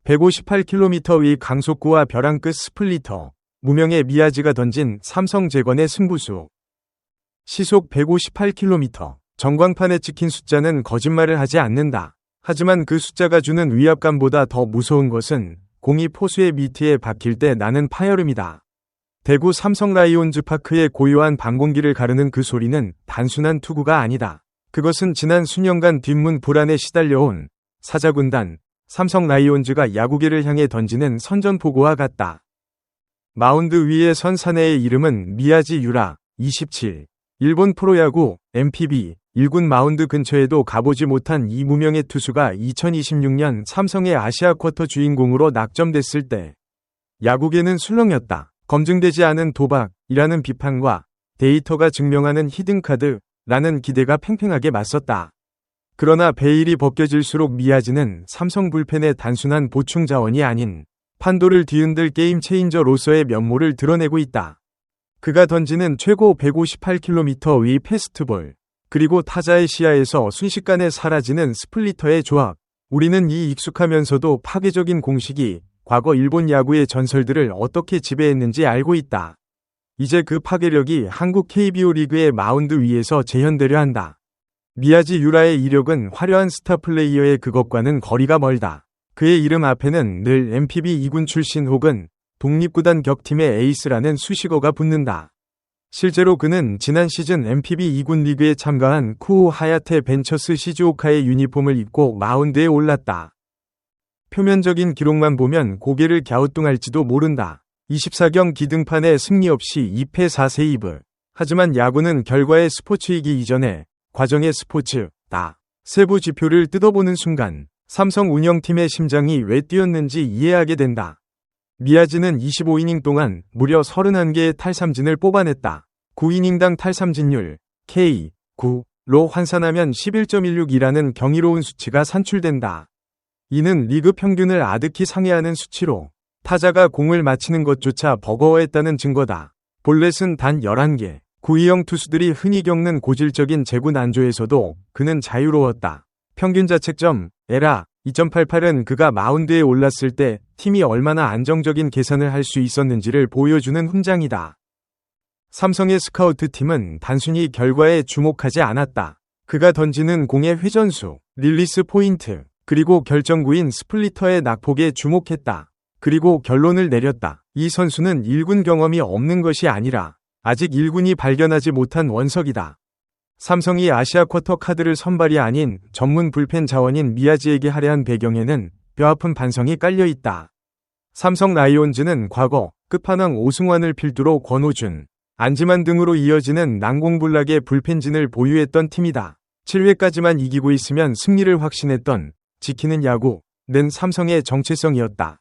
(158km) 의 강속구와 벼랑 끝 스플리터, 무명의 미야지가 던진 삼성 재건의 승부수. 시속 158km. 전광판에 찍힌 숫자는 거짓말을 하지 않는다. 하지만 그 숫자가 주는 위압감보다 더 무서운 것은 공이 포수의 미트에 박힐 때 나는 파열음이다. 대구 삼성 라이온즈 파크의 고요한 밤공기를 가르는 그 소리는 단순한 투구가 아니다. 그것은 지난 수년간 뒷문 불안에 시달려온 사자군단 삼성 라이온즈가 야구계를 향해 던지는 선전포고와 같다. 마운드 위에 선 사내의 이름은 미야지 유라, 27. 일본 프로야구, MPB, 1군 마운드 근처에도 가보지 못한 이 무명의 투수가 2026년 삼성의 아시아 쿼터 주인공으로 낙점됐을 때 야구계는 술렁였다. 검증되지 않은 도박이라는 비판과 데이터가 증명하는 히든카드라는 기대가 팽팽하게 맞섰다. 그러나 베일이 벗겨질수록 미야지는 삼성 불펜의 단순한 보충 자원이 아닌 판도를 뒤흔들 게임 체인저로서의 면모를 드러내고 있다. 그가 던지는 최고 158km의 패스트볼, 그리고 타자의 시야에서 순식간에 사라지는 스플리터의 조합. 우리는 이 익숙하면서도 파괴적인 공식이 과거 일본 야구의 전설들을 어떻게 지배했는지 알고 있다. 이제 그 파괴력이 한국 KBO 리그의 마운드 위에서 재현되려 한다. 미야지 유라의 이력은 화려한 스타 플레이어의 그것과는 거리가 멀다. 그의 이름 앞에는 늘 MPB 2군 출신 혹은 독립구단 격팀의 에이스라는 수식어가 붙는다. 실제로 그는 지난 시즌 MPB 2군 리그에 참가한 쿠오 하야테 벤처스 시즈오카의 유니폼을 입고 마운드에 올랐다. 표면적인 기록만 보면 고개를 갸우뚱할지도 모른다. 24경기 등판에 승리 없이 2패 4세이브. 하지만 야구는 결과의 스포츠이기 이전에 과정의 스포츠다. 세부 지표를 뜯어보는 순간 삼성 운영팀의 심장이 왜 뛰었는지 이해하게 된다. 미야지는 25이닝 동안 무려 31개의 탈삼진을 뽑아냈다. 9이닝당 탈삼진율 K9로 환산하면 11.16이라는 경이로운 수치가 산출된다. 이는 리그 평균을 아득히 상회하는 수치로 타자가 공을 맞히는 것조차 버거워했다는 증거다. 볼넷은 단 11개. 구위형 투수들이 흔히 겪는 고질적인 제구 난조에서도 그는 자유로웠다. 평균 자책점 에라 2.88은 그가 마운드에 올랐을 때 팀이 얼마나 안정적인 계산을 할 수 있었는지를 보여주는 훈장이다. 삼성의 스카우트 팀은 단순히 결과에 주목하지 않았다. 그가 던지는 공의 회전수, 릴리스 포인트, 그리고 결정구인 스플리터의 낙폭에 주목했다. 그리고 결론을 내렸다. 이 선수는 1군 경험이 없는 것이 아니라 아직 1군이 발견하지 못한 원석이다. 삼성이 아시아 쿼터 카드를 선발이 아닌 전문 불펜 자원인 미야지에게 할애한 배경에는 뼈아픈 반성이 깔려있다. 삼성 라이온즈는 과거 끝판왕 오승환을 필두로 권호준, 안지만 등으로 이어지는 난공불락의 불펜진을 보유했던 팀이다. 7회까지만 이기고 있으면 승리를 확신했던 지키는 야구는 삼성의 정체성이었다.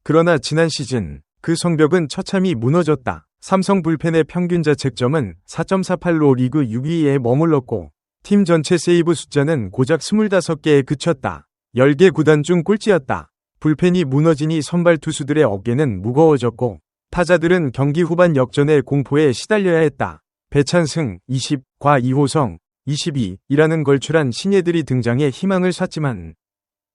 그러나 지난 시즌 그 성벽은 처참히 무너졌다. 삼성 불펜의 평균 자책점은 4.48로 리그 6위에 머물렀고 팀 전체 세이브 숫자는 고작 25개에 그쳤다. 10개 구단 중 꼴찌였다. 불펜이 무너지니 선발 투수들의 어깨는 무거워졌고 타자들은 경기 후반 역전의 공포에 시달려야 했다. 배찬승 20과 이호성 22이라는 걸출한 신예들이 등장해 희망을 샀지만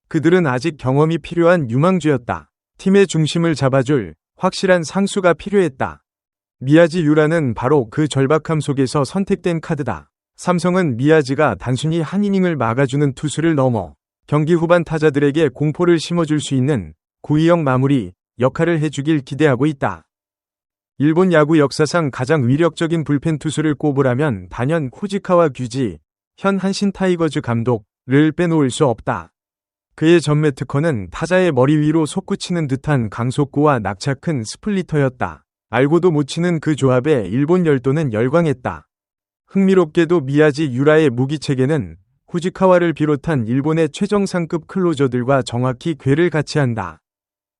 그들은 아직 경험이 필요한 유망주였다. 팀의 중심을 잡아줄 확실한 상수가 필요했다. 미야지 유라는 바로 그 절박함 속에서 선택된 카드다. 삼성은 미야지가 단순히 한 이닝을 막아주는 투수를 넘어 경기 후반 타자들에게 공포를 심어줄 수 있는 구위형 마무리 역할을 해주길 기대하고 있다. 일본 야구 역사상 가장 위력적인 불펜 투수를 꼽으라면 단연 후지카와 규지, 현 한신 타이거즈 감독을 빼놓을 수 없다. 그의 전매 특허는 타자의 머리 위로 솟구치는 듯한 강속구와 낙차 큰 스플리터였다. 알고도 못 치는 그 조합에 일본 열도는 열광했다. 흥미롭게도 미야지 유라의 무기체계는 후지카와를 비롯한 일본의 최정상급 클로저들과 정확히 궤를 같이 한다.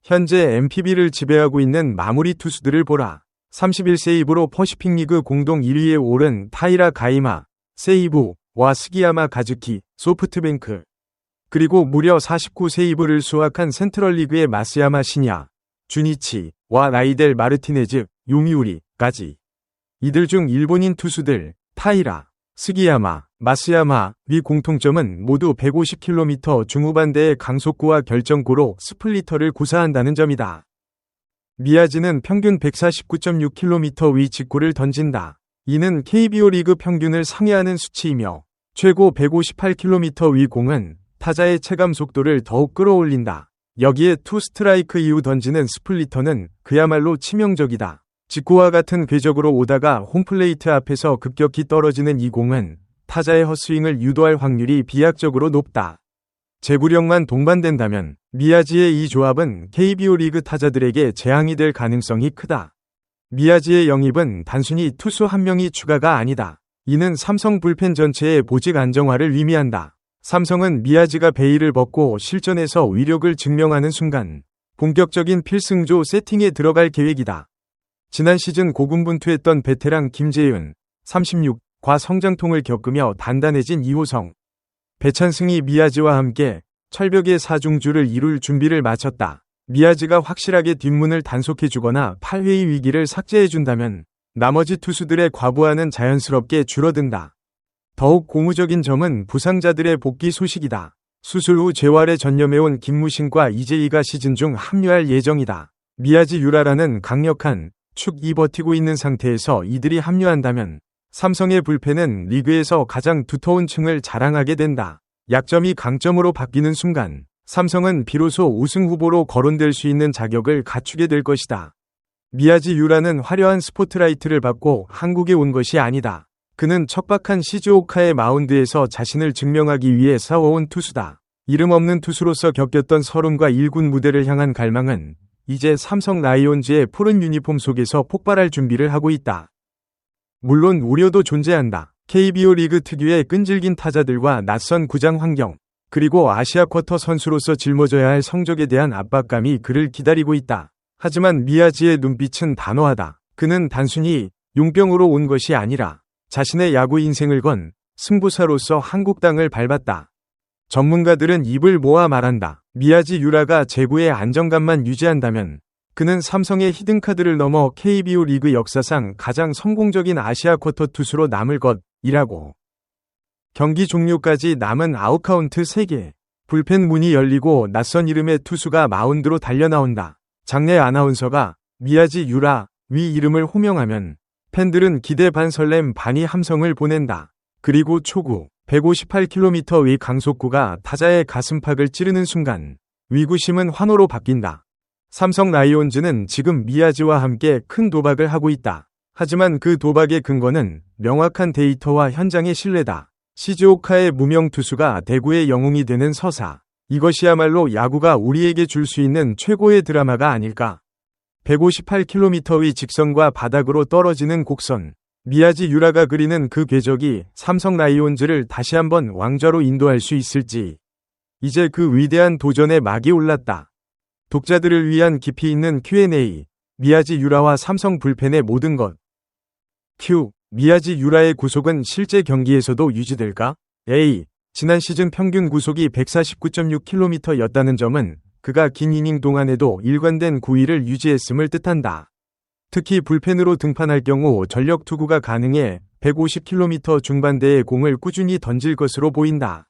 현재 MPB를 지배하고 있는 마무리 투수들을 보라. 31세이브로 퍼시픽 리그 공동 1위에 오른 타이라 가이마, 세이브와 스기야마 가즈키, 소프트뱅크. 그리고 무려 49세이브를 수확한 센트럴리그의 마스야마 시냐, 주니치와 라이델 마르티네즈, 요미우리까지. 이들 중 일본인 투수들 타이라, 스기야마, 마스야마 위 공통점은 모두 150km 중후반대의 강속구와 결정구로 스플리터를 구사한다는 점이다. 미야지는 평균 149.6km 위 직구를 던진다. 이는 KBO 리그 평균을 상회하는 수치이며 최고 158km 위 공은 타자의 체감 속도를 더욱 끌어올린다. 여기에 투 스트라이크 이후 던지는 스플리터는 그야말로 치명적이다. 직구와 같은 궤적으로 오다가 홈플레이트 앞에서 급격히 떨어지는 이 공은 타자의 헛스윙을 유도할 확률이 비약적으로 높다. 제구력만 동반된다면 미야지의 이 조합은 KBO 리그 타자들에게 재앙이 될 가능성이 크다. 미야지의 영입은 단순히 투수 한 명이 추가가 아니다. 이는 삼성 불펜 전체의 보직 안정화를 의미한다. 삼성은 미야지가 베일을 벗고 실전에서 위력을 증명하는 순간 본격적인 필승조 세팅에 들어갈 계획이다. 지난 시즌 고군분투했던 베테랑 김재윤, 36과 성장통을 겪으며 단단해진 2호성. 배찬승이 미야지와 함께 철벽의 사중주를 이룰 준비를 마쳤다. 미야지가 확실하게 뒷문을 단속해주거나 8회의 위기를 삭제해준다면 나머지 투수들의 과부하는 자연스럽게 줄어든다. 더욱 고무적인 점은 부상자들의 복귀 소식이다. 수술 후 재활에 전념해온 김무신과 이재희가 시즌 중 합류할 예정이다. 미야지 유라라는 강력한 축이 버티고 있는 상태에서 이들이 합류한다면 삼성의 불펜은 리그에서 가장 두터운 층을 자랑하게 된다. 약점이 강점으로 바뀌는 순간 삼성은 비로소 우승 후보로 거론될 수 있는 자격을 갖추게 될 것이다. 미야지 유라는 화려한 스포트라이트를 받고 한국에 온 것이 아니다. 그는 척박한 시즈오카의 마운드에서 자신을 증명하기 위해 싸워온 투수다. 이름 없는 투수로서 겪었던 서름과 1군 무대를 향한 갈망은 이제 삼성 라이온즈의 푸른 유니폼 속에서 폭발할 준비를 하고 있다. 물론 우려도 존재한다. KBO 리그 특유의 끈질긴 타자들과 낯선 구장 환경, 그리고 아시아 쿼터 선수로서 짊어져야 할 성적에 대한 압박감이 그를 기다리고 있다. 하지만 미야지의 눈빛은 단호하다. 그는 단순히 용병으로 온 것이 아니라 자신의 야구 인생을 건 승부사로서 한국 땅을 밟았다. 전문가들은 입을 모아 말한다. 미야지 유라가 제구의 안정감만 유지한다면 그는 삼성의 히든카드를 넘어 KBO 리그 역사상 가장 성공적인 아시아 쿼터 투수로 남을 것이라고. 경기 종료까지 남은 아웃카운트 3개. 불펜 문이 열리고 낯선 이름의 투수가 마운드로 달려나온다. 장내 아나운서가 미야지 유라 위 이름을 호명하면 팬들은 기대 반 설렘 반이 함성을 보낸다. 그리고 초구 158km 의 강속구가 타자의 가슴팍을 찌르는 순간 위구심은 환호로 바뀐다. 삼성 라이온즈는 지금 미야지와 함께 큰 도박을 하고 있다. 하지만 그 도박의 근거는 명확한 데이터와 현장의 신뢰다. 시즈오카의 무명 투수가 대구의 영웅이 되는 서사. 이것이야말로 야구가 우리에게 줄 수 있는 최고의 드라마가 아닐까. 158km의 직선과 바닥으로 떨어지는 곡선. 미야지 유라가 그리는 그 궤적이 삼성 라이온즈를 다시 한번 왕좌로 인도할 수 있을지. 이제 그 위대한 도전의 막이 올랐다. 독자들을 위한 깊이 있는 Q&A. 미야지 유라와 삼성 불펜의 모든 것. Q. 미야지 유라의 구속은 실제 경기에서도 유지될까? A. 지난 시즌 평균 구속이 149.6km였다는 점은 그가 긴 이닝 동안에도 일관된 구위를 유지했음을 뜻한다. 특히 불펜으로 등판할 경우 전력 투구가 가능해 150km 중반대의 공을 꾸준히 던질 것으로 보인다.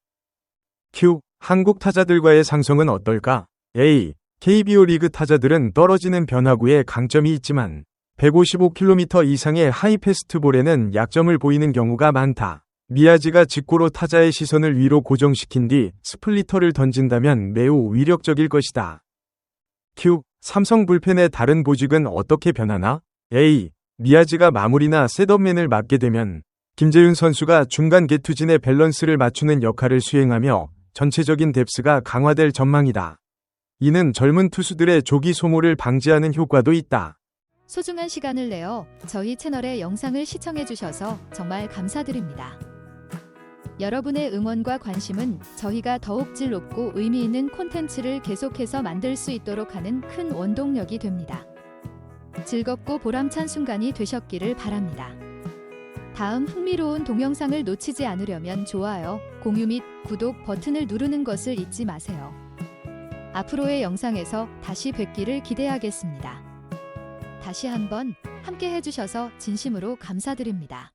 Q. 한국 타자들과의 상성은 어떨까? A. KBO 리그 타자들은 떨어지는 변화구에 강점이 있지만 155km 이상의 하이패스트볼에는 약점을 보이는 경우가 많다. 미야지가 직구로 타자의 시선을 위로 고정시킨 뒤 스플리터를 던진다면 매우 위력적일 것이다. Q. 삼성 불펜의 다른 보직은 어떻게 변하나? A. 미야지가 마무리나 셋업맨을 맡게 되면 김재윤 선수가 중간 개투진의 밸런스를 맞추는 역할을 수행하며 전체적인 뎁스가 강화될 전망이다. 이는 젊은 투수들의 조기 소모를 방지하는 효과도 있다. 소중한 시간을 내어 저희 채널의 영상을 시청해주셔서 정말 감사드립니다. 여러분의 응원과 관심은 저희가 더욱 질 높고 의미 있는 콘텐츠를 계속해서 만들 수 있도록 하는 큰 원동력이 됩니다. 즐겁고 보람찬 순간이 되셨기를 바랍니다. 다음 흥미로운 동영상을 놓치지 않으려면 좋아요, 공유 및 구독 버튼을 누르는 것을 잊지 마세요. 앞으로의 영상에서 다시 뵙기를 기대하겠습니다. 다시 한번 함께 해주셔서 진심으로 감사드립니다.